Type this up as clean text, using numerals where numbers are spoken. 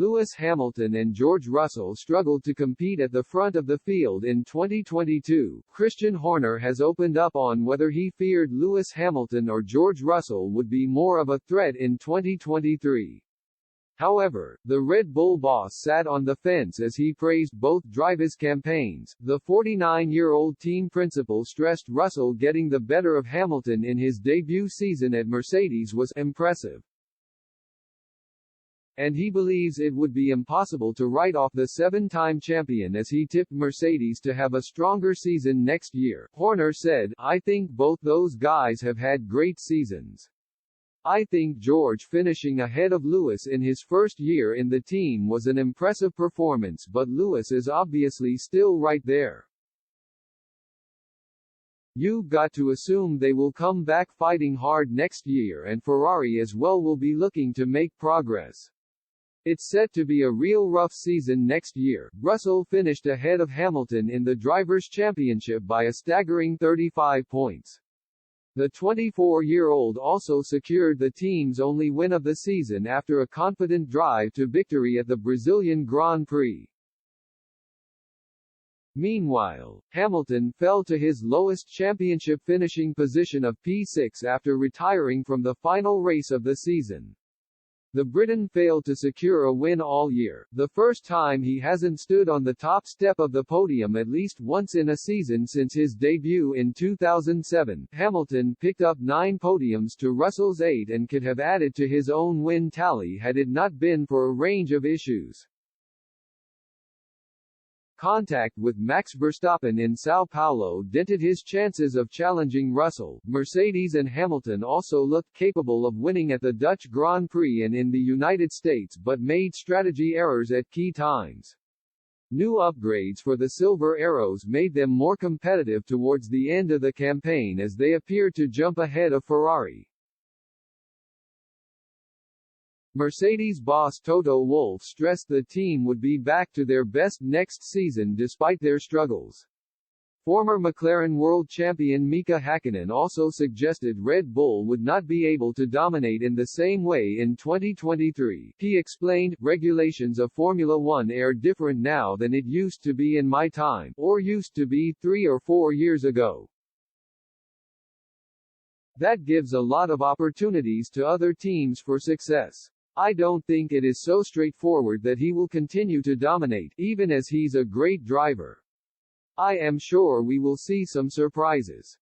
Lewis Hamilton and George Russell struggled to compete at the front of the field in 2022. Christian Horner has opened up on whether he feared Lewis Hamilton or George Russell would be more of a threat in 2023. However, the Red Bull boss sat on the fence as he praised both drivers' campaigns. The 49-year-old team principal stressed Russell getting the better of Hamilton in his debut season at Mercedes was impressive, and he believes it would be impossible to write off the seven-time champion as he tipped Mercedes to have a stronger season next year. Horner said, "I think both those guys have had great seasons. I think George finishing ahead of Lewis in his first year in the team was an impressive performance, but Lewis is obviously still right there. You've got to assume they will come back fighting hard next year, and Ferrari as well will be looking to make progress. It's set to be a real rough season next year." Russell finished ahead of Hamilton in the Drivers' Championship by a staggering 35 points. The 24-year-old also secured the team's only win of the season after a confident drive to victory at the Brazilian Grand Prix. Meanwhile, Hamilton fell to his lowest championship finishing position of P6 after retiring from the final race of the season. The Briton failed to secure a win all year, the first time he hasn't stood on the top step of the podium at least once in a season since his debut in 2007. Hamilton picked up 9 podiums to Russell's 8 and could have added to his own win tally had it not been for a range of issues. Contact with Max Verstappen in São Paulo dented his chances of challenging Russell. Mercedes and Hamilton also looked capable of winning at the Dutch Grand Prix and in the United States but made strategy errors at key times. New upgrades for the Silver Arrows made them more competitive towards the end of the campaign as they appeared to jump ahead of Ferrari. Mercedes boss Toto Wolff stressed the team would be back to their best next season despite their struggles. Former McLaren world champion Mika Hakkinen also suggested Red Bull would not be able to dominate in the same way in 2023. He explained, "Regulations of Formula One are different now than it used to be in my time, or used to be 3 or 4 years ago. That gives a lot of opportunities to other teams for success. I don't think it is so straightforward that he will continue to dominate, even as he's a great driver. I am sure we will see some surprises."